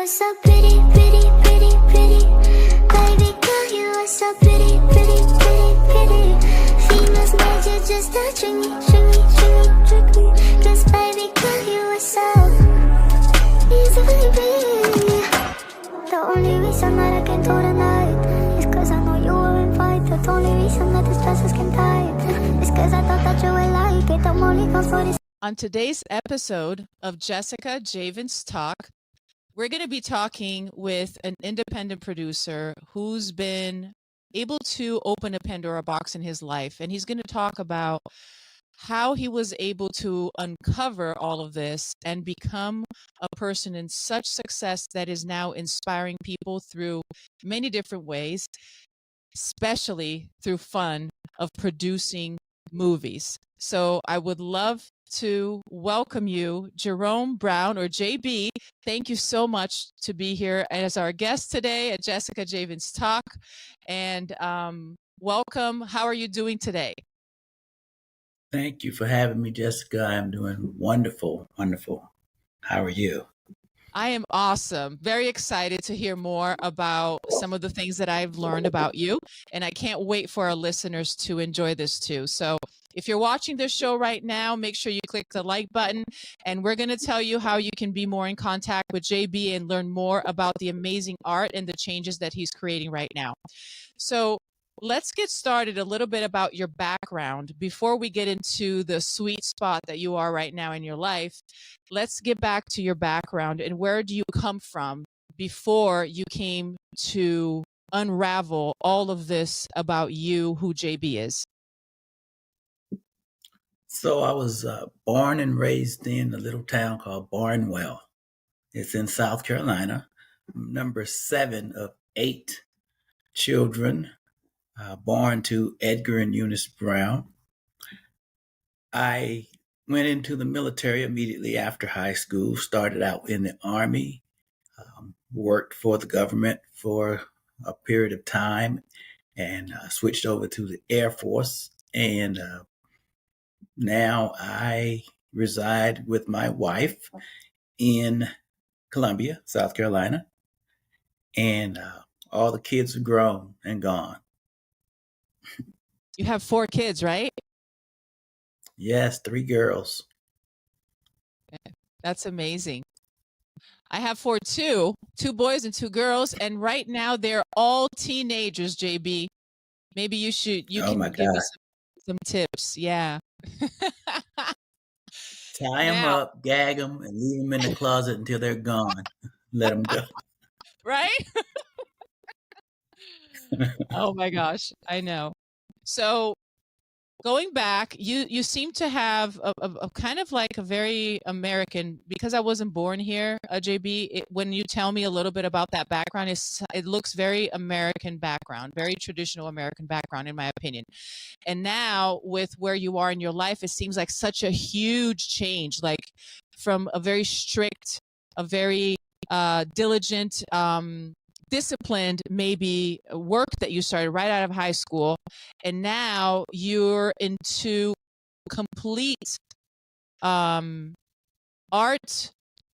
are so pretty, pretty, pretty, pretty. Baby girl, you are so pretty, pretty, pretty, pretty. Females made you just to trick me, trick me, trick me, trick me. 'Cause baby girl, you are so easily pretty. The only reason that I can do tonight is 'cause I know you were invited. The only reason that this dress is can tight is 'cause I thought that you would like it. I'm only gone for this. On today's episode of Jessica Javens Talk, we're going to be talking with an independent producer who's been able to open a Pandora box in his life. And he's going to talk about how he was able to uncover all of this and become a person in such success that is now inspiring people through many different ways, especially through fun of producing movies. So I would love to welcome you, Jerome Brown, or JB. Thank you so much to be here as our guest today at Jessica Javens Talk. And welcome. How are you doing today? Thank you for having me, Jessica. I'm doing wonderful, wonderful. How are you? I am awesome. Very excited to hear more about some of the things that I've learned about you. And I can't wait for our listeners to enjoy this too. So if you're watching this show right now, make sure you click the like button. And we're going to tell you how you can be more in contact with JB and learn more about the amazing art and the changes that he's creating right now. So let's get started a little bit about your background before we get into the sweet spot that you are right now in your life. Let's get back to your background and where do you come from before you came to unravel all of this about you, who JB is? So I was born and raised in a little town called Barnwell. It's in South Carolina. I'm number 7 of 8 children born to Edgar and Eunice Brown. I went into the military immediately after high school, started out in the Army, worked for the government for a period of time, and switched over to the Air Force. And now I reside with my wife in Columbia, South Carolina, and all the kids are grown and gone. You have 4 kids, right? Yes, 3 girls. That's amazing. I have 4 too, 2 boys and 2 girls, and right now they're all teenagers, JB. Maybe you can give us some tips. Yeah. Tie them up, gag them, and leave them in the closet until they're gone. Let them go. Right? Oh my gosh, I know. So going back, you seem to have a kind of like a very American, because I wasn't born here, JB, when you tell me a little bit about that background, it looks very American background, very traditional American background, in my opinion. And now with where you are in your life, it seems like such a huge change, like from a very strict, a very diligent, disciplined maybe work that you started right out of high school, and now you're into complete art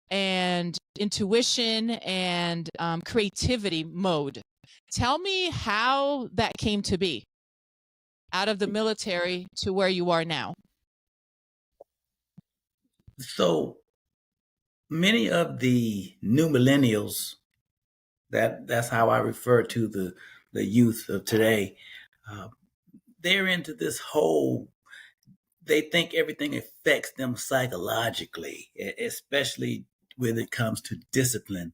and intuition and creativity mode. Tell me how that came to be, out of the military to where you are now. So many of the new millennials, that's how I refer to the youth of today, they're into this whole, they think everything affects them psychologically, especially when it comes to discipline.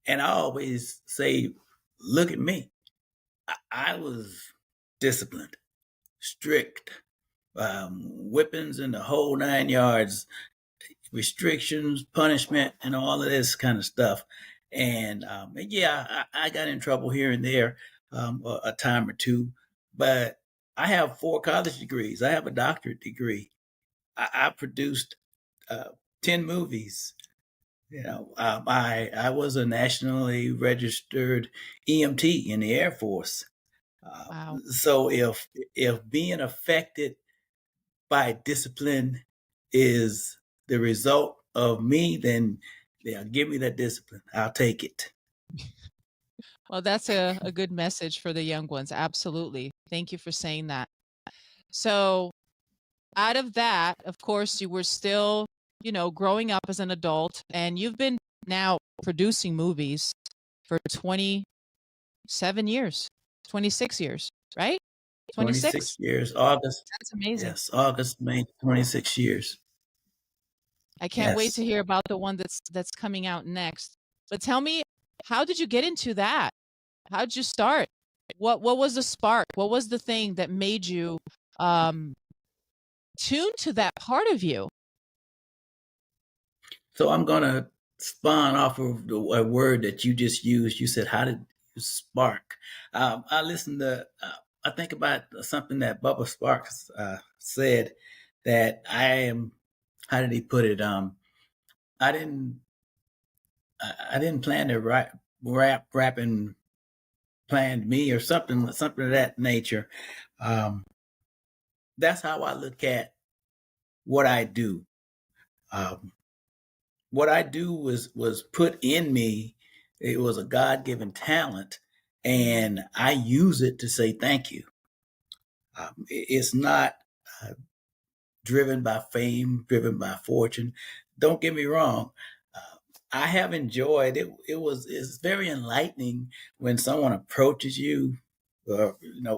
And I always say, look at me. I was disciplined, strict, whippings in the whole 9 yards, restrictions, punishment, and all of this kind of stuff. And yeah, I got in trouble here and there a time or two, but I have 4 college degrees. I have a doctorate degree. I produced 10 movies. You know, I was a nationally registered EMT in the Air Force. Wow. So if being affected by discipline is the result of me, then Yeah, give me that discipline. I'll take it. Well, that's a good message for the young ones. Absolutely. Thank you for saying that. So, out of that, of course, you were still, growing up as an adult, and you've been now producing movies for 27 years, 26 years, right? 26 26? years. August. That's amazing. Yes, August, May, 26 years. I can't wait Yes. to hear about the one that's coming out next. But tell me, how did you get into that? How did you start? What was the spark? What was the thing that made you um tune to that part of you? So I'm going to spawn off of a word that you just used. You said, how did you spark? I listened to, I think about something that Bubba Sparks said that I am, how did he put it? I didn't, I didn't plan to rap and planned me or something of that nature. Um, that's how I look at what I do. Um, what I do was put in me. It was a God given talent, and I use it to say thank you. It's not uh, driven by fame, driven by fortune. Don't get me wrong. Uh, I have enjoyed it. It's very enlightening when someone approaches you, or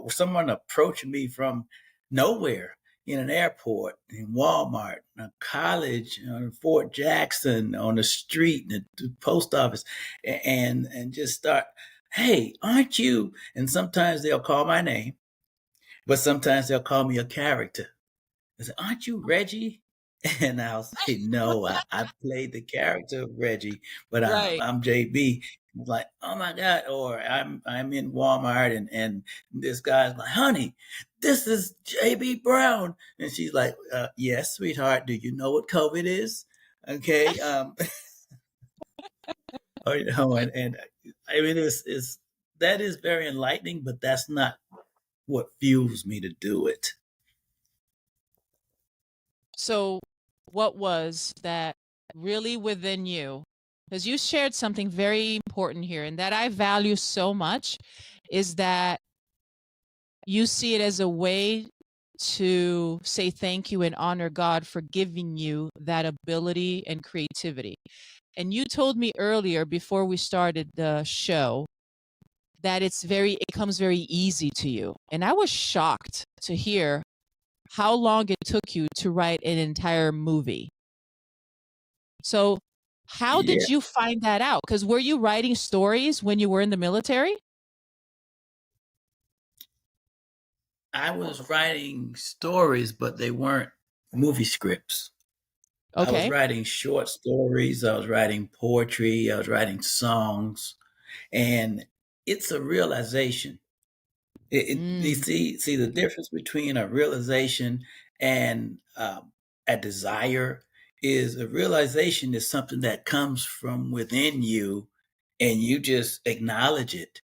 someone approaching me from nowhere in an airport, in Walmart, in a college, in Fort Jackson, on the street, in the post office, and just start, hey, aren't you? And sometimes they'll call my name, but sometimes they'll call me a character. I said, aren't you Reggie? And I'll say, no, I played the character of Reggie, but Right. I'm JB. It's like, oh my God. Or I'm in Walmart and this guy's like, honey, this is JB Brown. And she's like, yes, sweetheart, do you know what COVID is? Okay. Or, and I mean, that is very enlightening, but that's not what fuels me to do it. So, what was that really within you? Because you shared something very important here, and that I value so much is that you see it as a way to say thank you and honor God for giving you that ability and creativity. And you told me earlier before we started the show that it comes very easy to you. And I was shocked to hear how long it took you to write an entire movie. So, how Yeah. did you find that out? Because were you writing stories when you were in the military? I was writing stories, but they weren't movie scripts. I was Okay. writing short stories, I was writing poetry, I was writing songs, and it's a realization. You Mm, see the difference between a realization and a desire is a realization is something that comes from within you, and you just acknowledge it.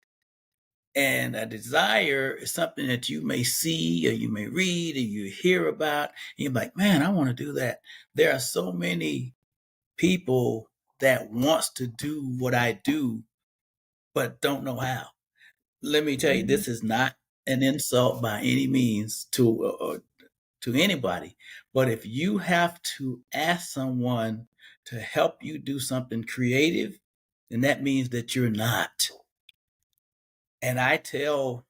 And a desire is something that you may see or you may read or you hear about. And you're like, man, I want to do that. There are so many people that wants to do what I do, but don't know how. Let me tell you, mhm. this is not an insult by any means to anybody. But if you have to ask someone to help you do something creative, then that means that you're not. And I tell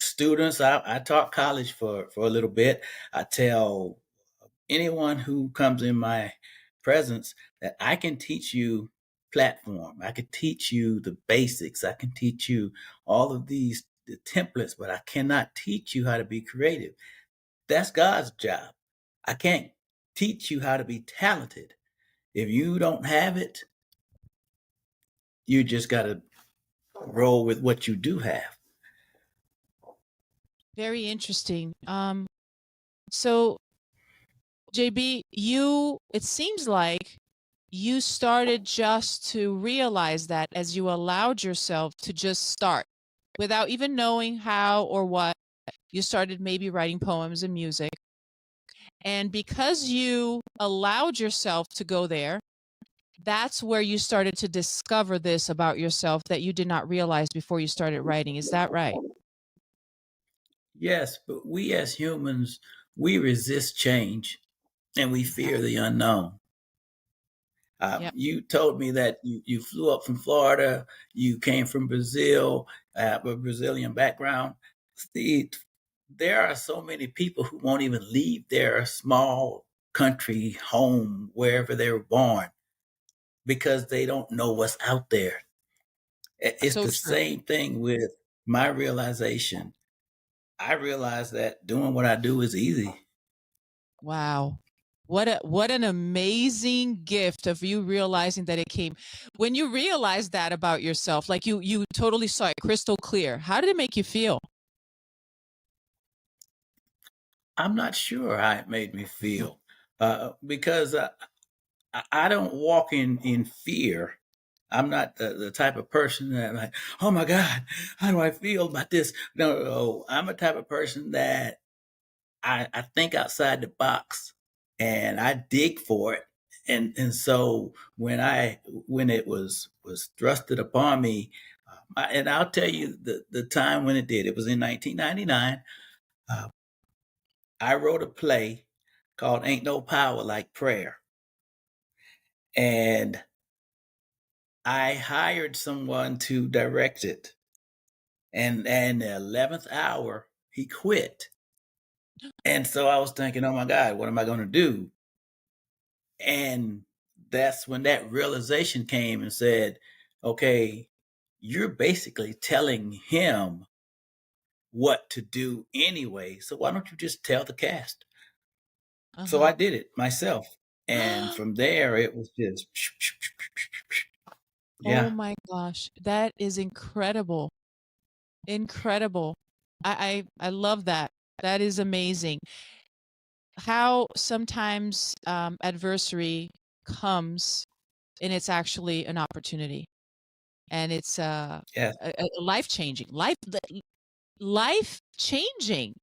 students, I taught college for a little bit. I tell anyone who comes in my presence that I can teach you platform. I can teach you the basics. I can teach you all of the templates, but I cannot teach you how to be creative. That's God's job. I can't teach you how to be talented. If you don't have it, you just got to roll with what you do have. Very interesting. So JB, it seems like you started just to realize that as you allowed yourself to just start without even knowing how or what, you started maybe writing poems and music. And because you allowed yourself to go there, that's where you started to discover this about yourself that you did not realize before you started writing. Is that right? Yes, but we as humans, we resist change and we fear the unknown. Yeah. You told me that you flew up from Florida, you came from Brazil, have a Brazilian background. See, there are so many people who won't even leave their small country home, wherever they were born, because they don't know what's out there. It's So the true. same thing with my realization. I realized that doing what I do is easy. Wow. What an amazing gift of you realizing that it came. When you realized that about yourself, like you totally saw it crystal clear. How did it make you feel? I'm not sure how it made me feel because I don't walk in fear. I'm not the type of person that like, oh my God, how do I feel about this? No, I'm a type of person that I think outside the box and I dig for it. And so when it was thrusted upon me, and I'll tell you the time when it did. It was in 1999. Uh, I wrote a play called "Ain't No Power Like Prayer," and I hired someone to direct it. And the 11th hour, he quit. And so I was thinking, oh my God, what am I going to do? And that's when that realization came and said, okay, you're basically telling him what to do anyway. So why don't you just tell the cast? So Uh-huh. I did it myself. And from there, it was just, Oh yeah, my gosh. That is incredible. Incredible. I love that. That is amazing. How sometimes adversary comes and it's actually an opportunity, and it's yeah, life changing, life changing.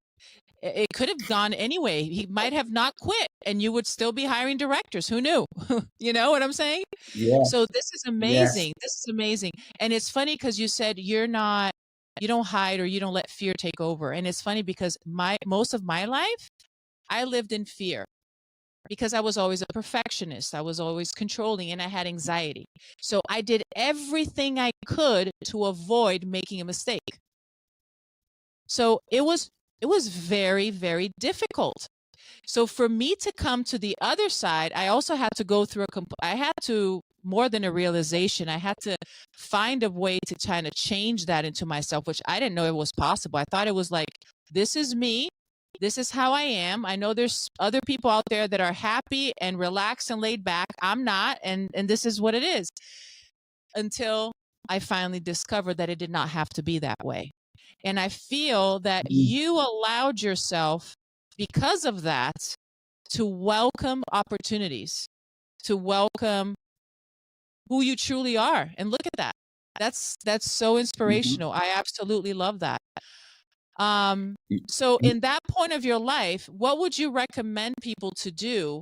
It could have gone anyway. He might have not quit, and you would still be hiring directors. Who knew? You know what I'm saying? So yes, this is yes. amazing. This is amazing, and it's funny because you said you don't hide or you don't let fear take over. And it's funny because my most of my life I lived in fear because I was always a perfectionist. I was always controlling and I had anxiety. So I did everything I could to avoid making a mistake. So it was very, very difficult. So for me to come to the other side, I also had to go through I had to more than a realization. I had to find a way to kind of change that into myself, which I didn't know it was possible. I thought it was like, this is me. This is how I am. I know there's other people out there that are happy and relaxed and laid back. I'm not, and this is what it is. Until I finally discovered that it did not have to be that way. And I feel that Mm-hmm. you allowed yourself, because of that, to welcome opportunities, to welcome who you truly are. And look at that. That's so inspirational. I absolutely love that. Um, so in that point of your life, what would you recommend people to do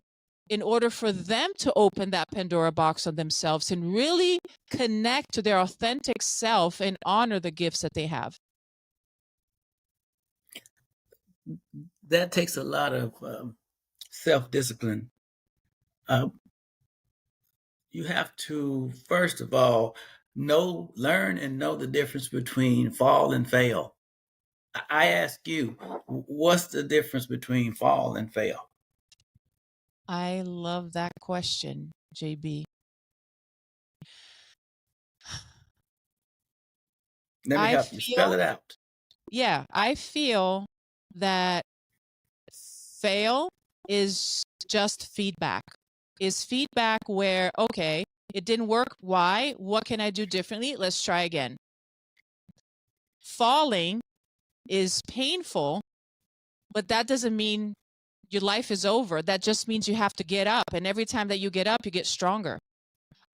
in order for them to open that Pandora box on themselves and really connect to their authentic self and honor the gifts that they have? That takes a lot of self discipline. Uh, you have to, first of all, learn and know the difference between fall and fail. I ask you, what's the difference between fall and fail? I love that question, JB. Let me I help you spell feel, it out. yeah, I feel that fail is just feedback. Is feedback where, okay, it didn't work. Why? What can I do differently? Let's try again. Falling is painful, but that doesn't mean your life is over. That just means you have to get up. And every time that you get up, you get stronger.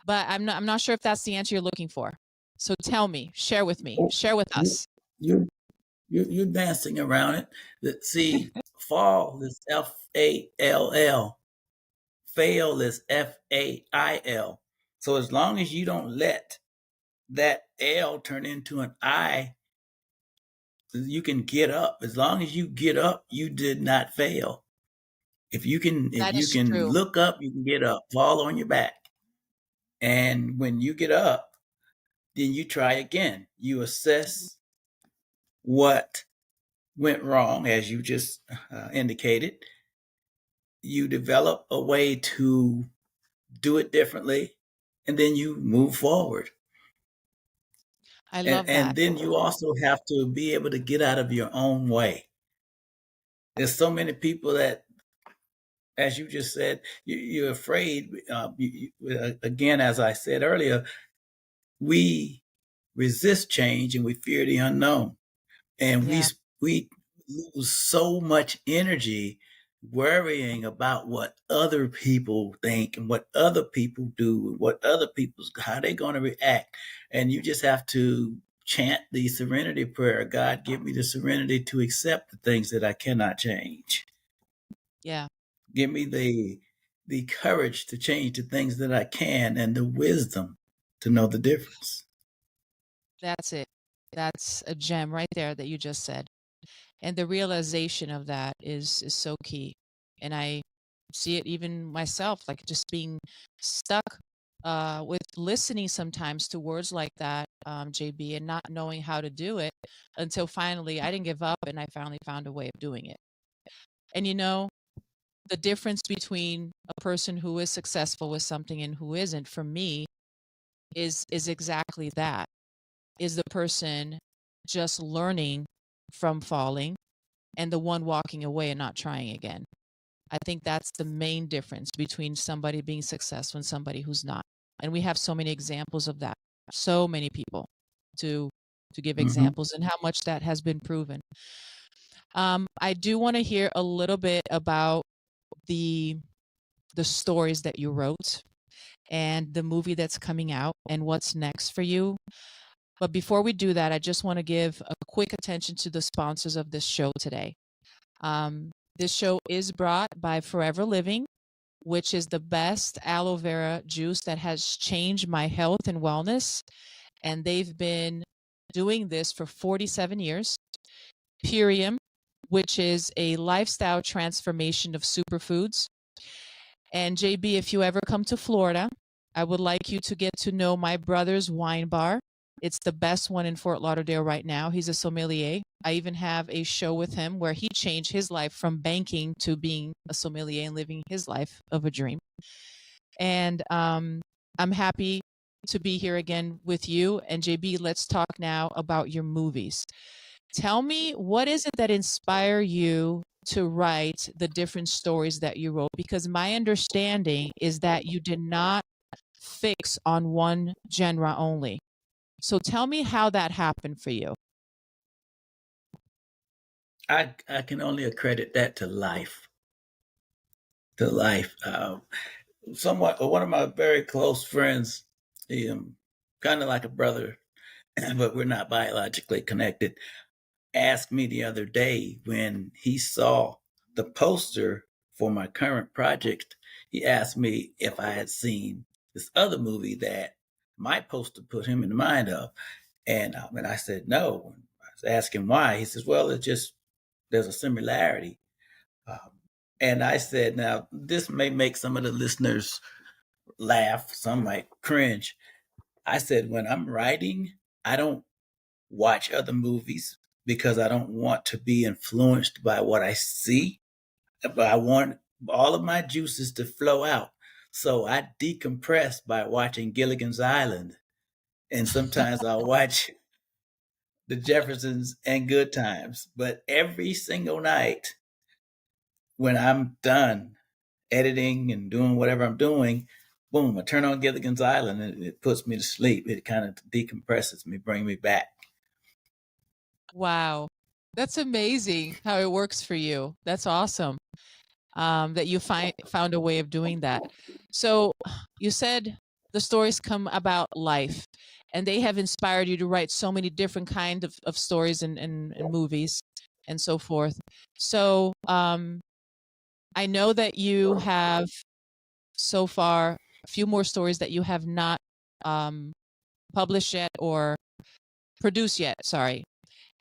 But I'm not sure if that's the answer you're looking for. So tell me, Oh, share with you, us. you, you're dancing around it. See, fall is FALL, fail is FAIL. So as long as you don't let that L turn into an I, you can get up. As long as you get up, you did not fail. If That you is can true. look up, you can get up. Fall on your back. And when you get up, then you try again. You assess what went wrong, as you just indicated. You develop a way to do it differently, and then you move forward. I And, love that. and then you also have to be able to get out of your own way. There's so many people that, as you just said, you're afraid. Again, as I said earlier, we resist change and we fear the unknown. And Yeah. we lose so much energy worrying about what other people think and what other people do and what other people's how they're going to react. And you just have to chant the serenity prayer. God, give me the serenity to accept the things that I cannot change. Yeah. Give me the courage to change the things that I can and the wisdom to know the difference. That's it. That's a gem right there that you just said. And the realization of that is so key. And I see it even myself, like just being stuck with listening sometimes to words like that, JB, and not knowing how to do it until finally I didn't give up and I finally found a way of doing it. And the difference between a person who is successful with something and who isn't, for me, is exactly that. Is the person just learning from falling and the one walking away and not trying again. I think that's the main difference between somebody being successful and somebody who's not. And we have so many examples of that. So many people to give Mm-hmm. examples and how much that has been proven. I do want to hear a little bit about the stories that you wrote and the movie that's coming out and what's next for you. But before we do that, I just want to give a quick attention to the sponsors of this show today. This show is brought by Forever Living, which is the best aloe vera juice that has changed my health and wellness. And they've been doing this for 47 years. Purium, which is a lifestyle transformation of superfoods. And JB, if you ever come to Florida, I would like you to get to know my brother's wine bar. It's the best one in Fort Lauderdale right now. He's a sommelier. I even have a show with him where he changed his life from banking to being a sommelier and living his life of a dream. And I'm happy to be here again with you. And JB, let's talk now about your movies. Tell me, what is it that inspired you to write the different stories that you wrote? Because my understanding is that you did not fix on one genre only. So tell me how that happened for you. I can only accredit that to life. To life. Somewhat, one of my very close friends, he, kind of like a brother, but we're not biologically connected, asked me the other day when he saw the poster for my current project. He asked me if I had seen this other movie that my poster put him in mind of. And I said no. I was asking why. He says, well, it's just, there's a similarity. Um, and I said, now, this may make some of the listeners laugh, some might cringe. I said, when I'm writing, I don't watch other movies because I don't want to be influenced by what I see, but I want all of my juices to flow out. So I decompress by watching Gilligan's Island. And sometimes I'll watch The Jeffersons and Good Times. But every single night when I'm done editing and doing whatever I'm doing, boom, I turn on Gilligan's Island and it puts me to sleep. It kind of decompresses me, bring me back. Wow. That's amazing how it works for you. That's awesome. That you found a way of doing that. So you said the stories come about life and they have inspired you to write so many different kinds of stories and movies and so forth. So I know that you have so far few more stories that you have not published yet or produced yet. Sorry.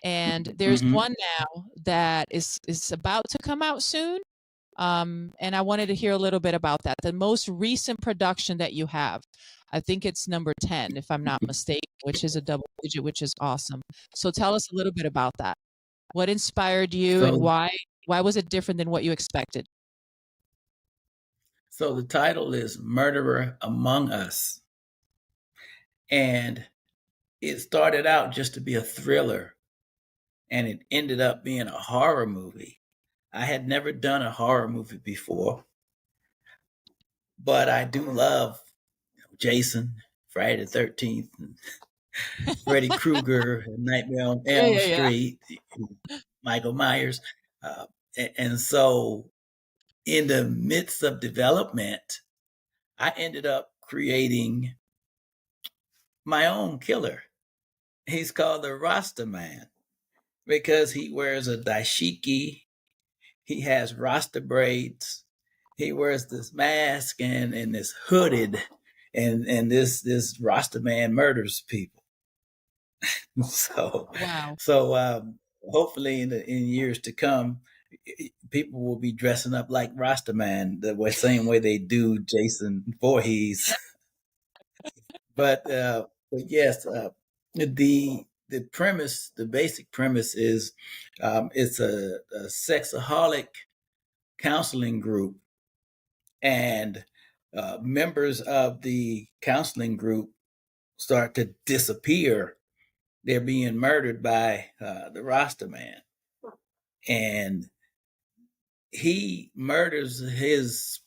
And there's Mm-hmm. one now that is about to come out soon. And I wanted to hear a little bit about that. The most recent production that you have, I think it's number 10, if I'm not mistaken, which is a double digit, which is awesome. So tell us a little bit about that. What inspired you and So, why was it different than what you expected? so the title is Murderer Among Us. And it started out just to be a thriller, and it ended up being a horror movie. I had never done a horror movie before, but I do love Jason, Friday the 13th, and Freddy Krueger, Nightmare on Yeah, Elm yeah, yeah. Street, Michael Myers. Uh, and so, in the midst of development, I ended up creating my own killer. He's called the Rasta Man because he wears a dashiki. He has Rasta braids. He wears this mask and this hooded, and this Rasta Man murders people. So, Wow. hopefully in years to come, people will be dressing up like Rasta Man the same way they do Jason Voorhees. But yes, the premise, the basic premise is, it's a sexaholic counseling group, and members of the counseling group start to disappear. They're being murdered by the Rasta Man, and he murders his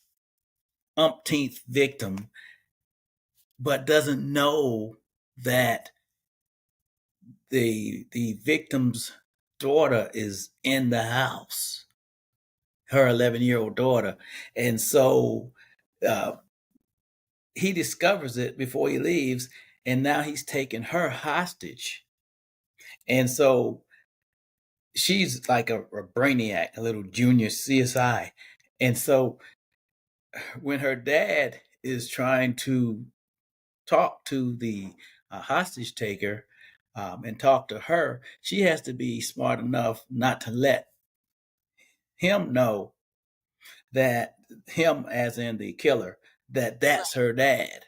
umpteenth victim, but doesn't know that the victim's daughter is in the house, her 11-year-old daughter. And so uh, he discovers it before he leaves, and now he's taken her hostage. And so she's like a brainiac, a little junior CSI. And so when her dad is trying to talk to the hostage taker, and talk to her, she has to be smart enough not to let him know that, him as in the killer, that that's her dad.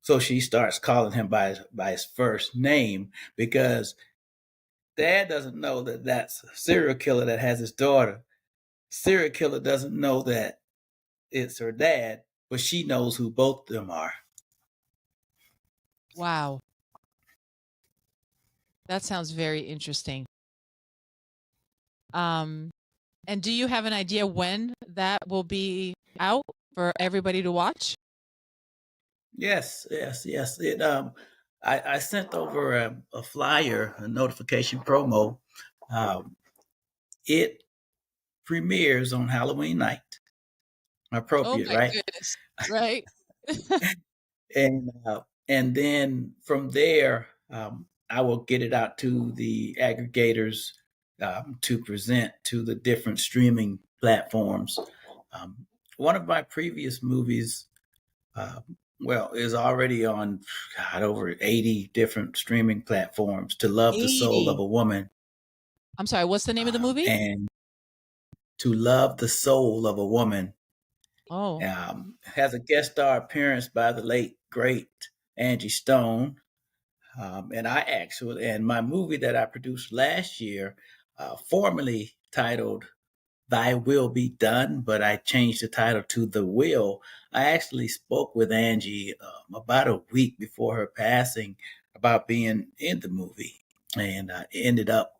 So she starts calling him by his first name, because dad doesn't know that that's a serial killer that has his daughter. Serial killer doesn't know that it's her dad, but she knows who both of them are. Wow. That sounds very interesting. Um, and do you have an idea when that will be out for everybody to watch? Yes, yes, yes. I sent over a flyer, a notification promo. Um, it premieres on Halloween night. Oh Appropriate, my right? goodness. Right. And then from there, I will get it out to the aggregators, to present to the different streaming platforms. Um, One of my previous movies, uh, well, is already on, God, over 80 different streaming platforms. To Love the Soul of 80. a Woman, I'm sorry, what's the name of the movie? and To Love the Soul of a Woman. Oh, Has a guest star appearance by the late great Angie Stone. And my movie that I produced last year, formerly titled Thy Will Be Done, but I changed the title to The Will. I actually spoke with Angie about a week before her passing about being in the movie, and I ended up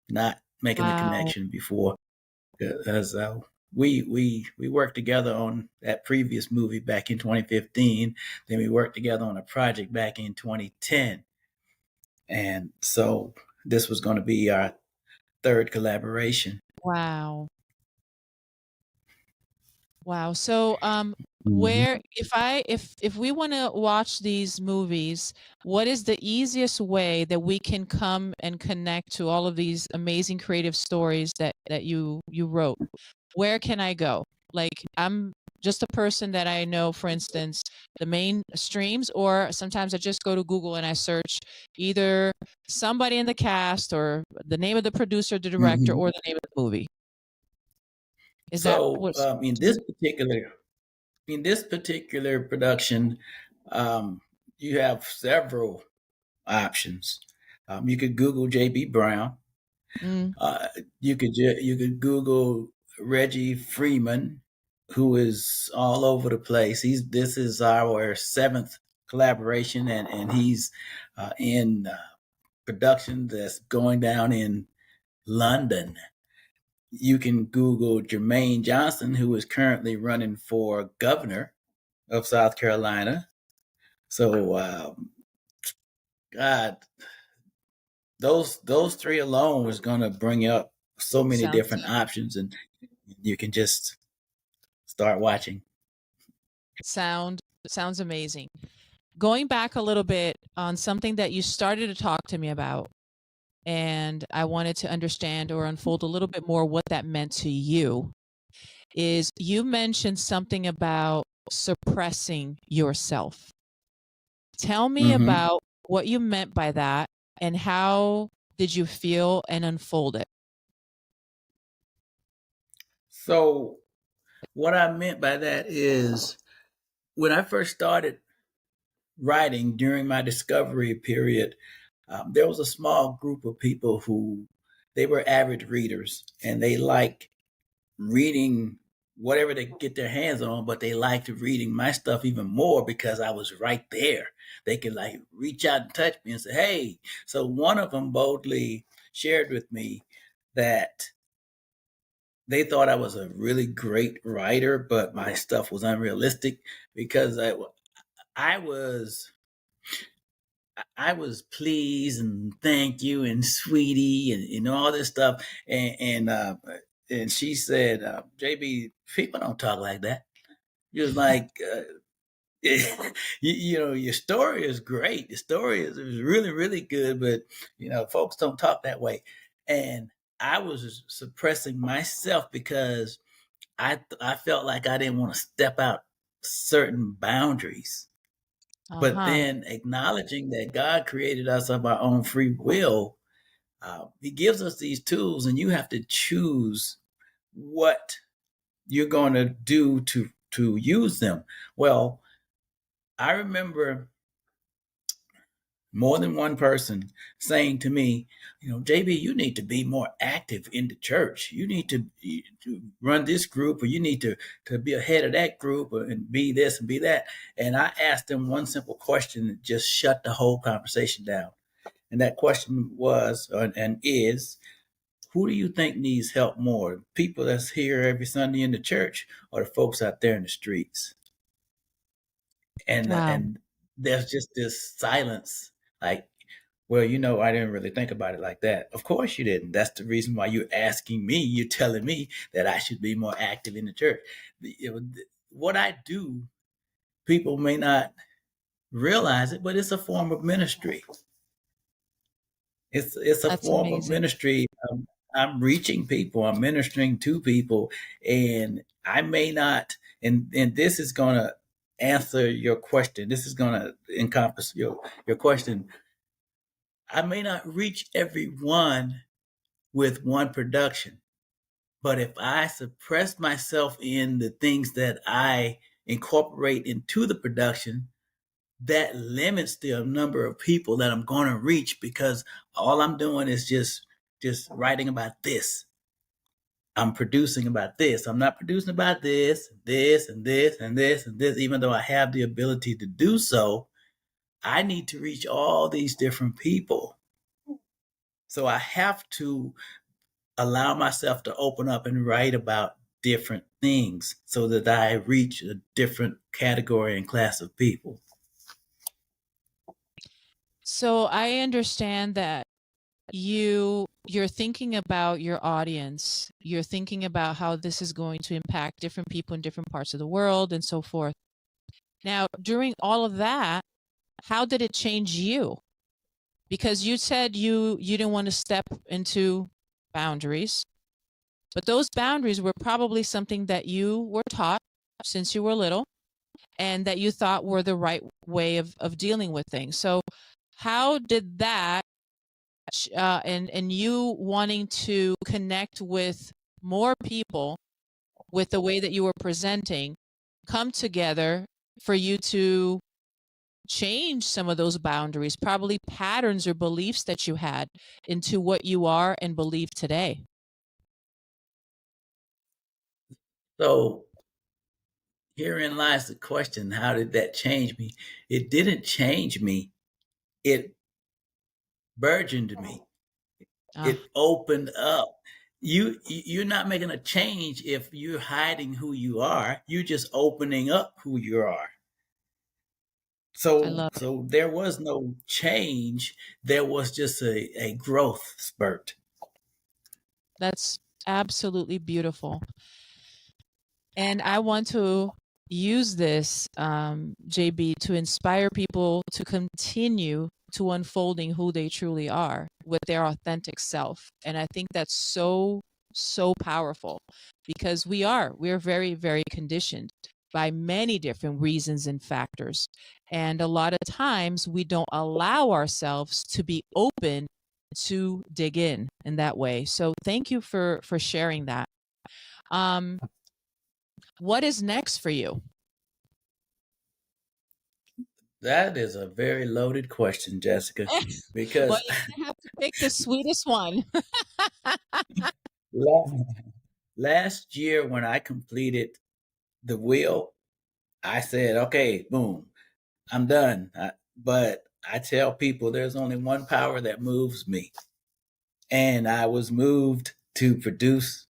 not making the wow. connection before, as we worked together on that previous movie back in 2015. Then we worked together on a project back in 2010, and so this was going to be our third collaboration. Wow. Wow. So, Mhm. where if we want to watch these movies, what is the easiest way that we can come and connect to all of these amazing creative stories that you wrote? Where can I go? Like, just a person that I know, for instance, the main streams, or sometimes I just go to Google and I search either somebody in the cast or the name of the producer, the director, Mhm. or the name of the movie. Is that So what's in this particular production, you have several options. You could Google J.B. Brown. mm, You could Google Reggie Freeman, who is all over the place. He's This is our seventh collaboration, and he's in production that's going down in London. You can Google Jermaine Johnson, who is currently running for governor of South Carolina. So, God, those three alone is going to bring up so many sounds different options, and you can just start watching. sound sounds amazing. Going back a little bit on something that you started to talk to me about, and I wanted to understand or unfold a little bit more what that meant to you, is you mentioned something about suppressing yourself. Tell me Hmm. about what you meant by that and how did you feel and unfold it? So, what I meant by that is when I first started writing during my discovery period, there was a small group of people who they were avid readers and they liked reading whatever they get their hands on, but they liked reading my stuff even more because I was right there. They could like reach out and touch me and say, "Hey." So one of them boldly shared with me that they thought I was a really great writer, but my stuff was unrealistic because I was I was pleased and thank you and sweetie and all this stuff. And she said, JB, people don't talk like that. She was like, your story is great. The story is really, really good, but, folks don't talk that way. And I was suppressing myself because I felt like I didn't want to step out certain boundaries. But Uh-huh. then acknowledging that God created us of our own free will, He gives us these tools, and you have to choose what you're going to do to use them. Well, I remember more than one person saying to me, JB, you need to be more active in the church. You need to run this group, or you need to be ahead of that group, and be this and be that. And I asked them one simple question that just shut the whole conversation down. And that question was and is, who do you think needs help more? People that's here every Sunday in the church, or the folks out there in the streets? Wow. And there's just this silence, like, well, I didn't really think about it like that. Of course you didn't. That's the reason why you're asking me. You're telling me that I should be more active in the church. What I do, people may not realize it, but it's a form of ministry. It's a That's form of amazing. ministry. I'm reaching people. I'm ministering to people, and I may not. And this is going to answer your question. This is going to encompass your question. I may not reach everyone with one production, but if I suppress myself in the things that I incorporate into the production, that limits the number of people that I'm going to reach, because all I'm doing is just writing about this. I'm producing about this. I'm not producing about this, this, and this, and this, and this, even though I have the ability to do so. I need to reach all these different people. So I have to allow myself to open up and write about different things so that I reach a different category and class of people. So I understand that you're thinking about your audience. You're thinking about how this is going to impact different people in different parts of the world and so forth. Now, during all of that, how did it change you? Because you said you didn't want to step into boundaries, but those boundaries were probably something that you were taught since you were little and that you thought were the right way of dealing with things. So how did that and you wanting to connect with more people with the way that you were presenting come together for you to change some of those boundaries, probably patterns or beliefs that you had, into what you are and believe today? So herein lies the question: how did that change me? It didn't change me. It burgeoned me. Ah, It opened up. You're not making a change if you're hiding who you are. You're just opening up who you are. I So love it. so there was no change. There was just a growth spurt. That's absolutely beautiful. And I want to use this, JB, to inspire people to continue to unfolding who they truly are with their authentic self. And I think that's so, so powerful because we're very, very conditioned by many different reasons and factors. And a lot of times we don't allow ourselves to be open to dig in that way. So thank you for sharing that. Um, what is next for you? That is a very loaded question, Jessica, Well, because you're gonna have to pick the sweetest one. last year when I completed the wheel, I said, okay, boom, I'm done. But I tell people there's only one power that moves me. And I was moved to produce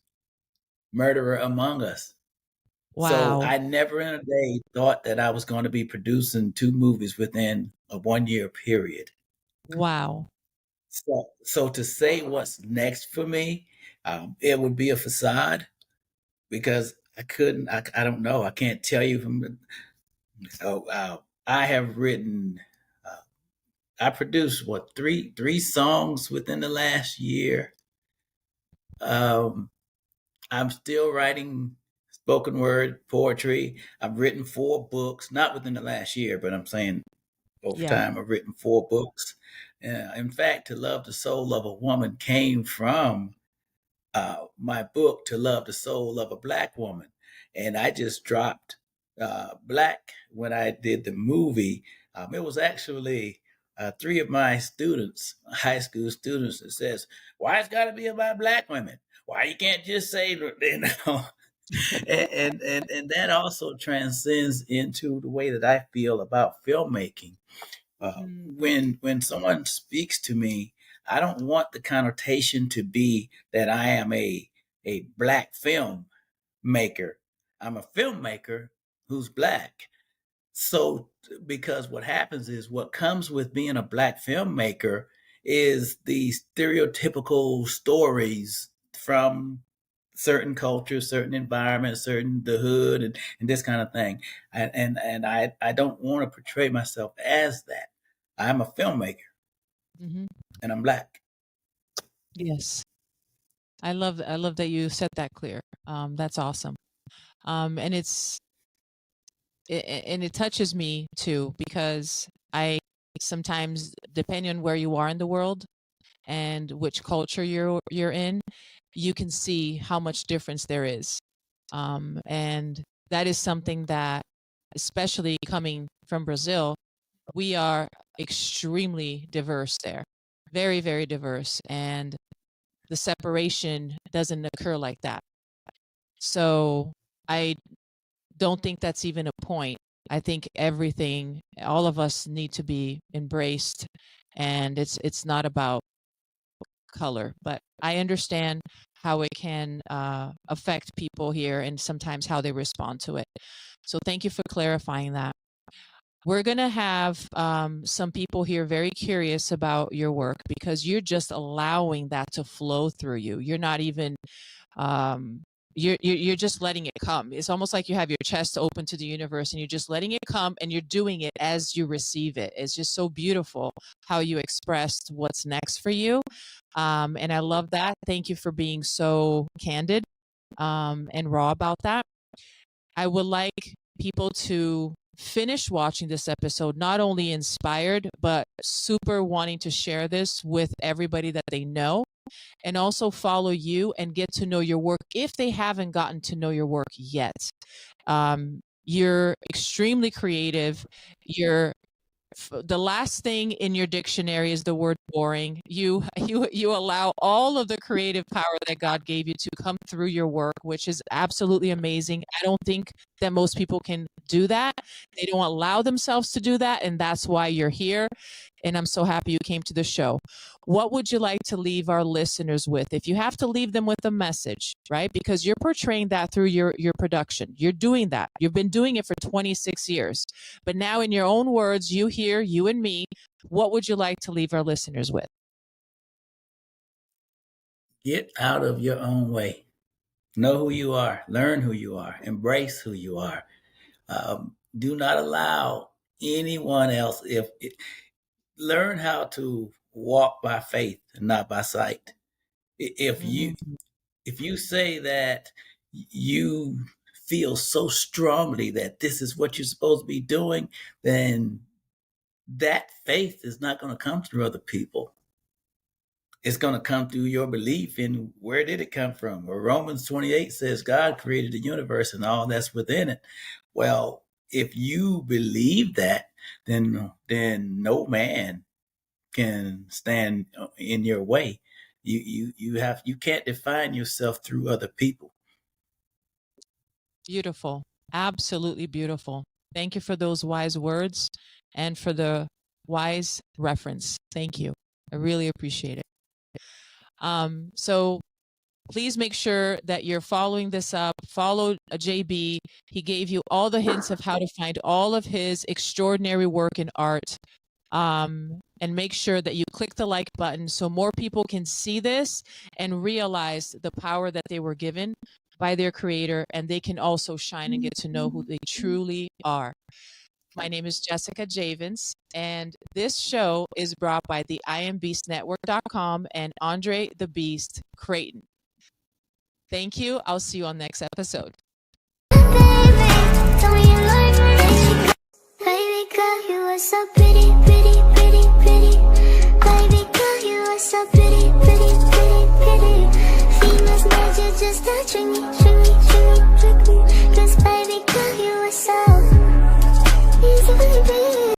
Murderer Among Us. So Wow. I never in a day thought that I was going to be producing two movies within a 1 year period. Wow. So to say what's next for me, it would be a facade because I couldn't. I don't know. I can't tell you from. Oh, I have written. Uh, I produced what three songs within the last year. Um, I'm still writing spoken word poetry. I've written 4 books, not within the last year, but I'm saying over Yeah. time, I've written 4 books. In fact, To Love the Soul of a Woman came from my book, To Love the Soul of a Black Woman. And I just dropped Black when I did the movie. It was actually 3 of my high school students, that says, why it's got to be about Black women? Why you can't just say, and that also transcends into the way that I feel about filmmaking. Mm, When someone speaks to me, I don't want the connotation to be that I am a black film maker. I'm a filmmaker who's black. So because what happens is what comes with being a black filmmaker is the stereotypical stories from certain cultures, certain environments, certain the hood, and this kind of thing. I don't want to portray myself as that. I'm a filmmaker hmm and I'm black. Yes. I love that you said that clear. That's awesome. And it touches me too because I sometimes, depending on where you are in the world and which culture you're in, you can see how much difference there is. And that is something that, especially coming from Brazil, we are extremely diverse there, very, very diverse. And the separation doesn't occur like that. So I don't think that's even a point. I think everything, all of us need to be embraced, and it's not about color, but I understand how it can affect people here and sometimes how they respond to it. So thank you for clarifying that. We're going to have some people here very curious about your work because you're just allowing that to flow through you. You're not even um, you're just letting it come. It's almost like you have your chest open to the universe and you're just letting it come and you're doing it as you receive it. It's just so beautiful how you expressed what's next for you. And I love that. Thank you for being so candid and raw about that. I would like people to finish watching this episode, not only inspired, but super wanting to share this with everybody that they know, and also follow you and get to know your work if they haven't gotten to know your work yet. You're extremely creative. The last thing in your dictionary is the word boring. You allow all of the creative power that God gave you to come through your work, which is absolutely amazing. I don't think that most people can do that. They don't allow themselves to do that, and that's why you're here. And I'm so happy you came to the show. What would you like to leave our listeners with? If you have to leave them with a message, right? Because you're portraying that through your production. You're doing that. You've been doing it for 26 years. But now in your own words, you here, you and me, what would you like to leave our listeners with? Get out of your own way. Know who you are. Learn who you are. Embrace who you are. Do not allow anyone else. Learn how to walk by faith and not by sight. If you if you say that you feel so strongly that this is what you're supposed to be doing, then that faith is not going to come through other people. It's going to come through your belief in where did it come from. Well, Romans 28 says God created the universe and all that's within it. Well, if you believe that, then no man can stand in your way. You can't define yourself through other people. Beautiful. Absolutely beautiful. Thank you for those wise words and for the wise reference. Thank you. I really appreciate it. So please make sure that you're following this up. Follow JB. He gave you all the hints of how to find all of his extraordinary work in art. And make sure that you click the like button so more people can see this and realize the power that they were given by their creator, and they can also shine and get to know who they truly are. My name is Jessica Javens, and this show is brought by the IamBeastNetwork.com and Andre the Beast Creighton. Thank you. I'll see you on the next episode. Baby girl, you are so pretty, pretty, pretty, pretty. Baby girl, you are so pretty, pretty, pretty, pretty. Females made you just to string me, string me,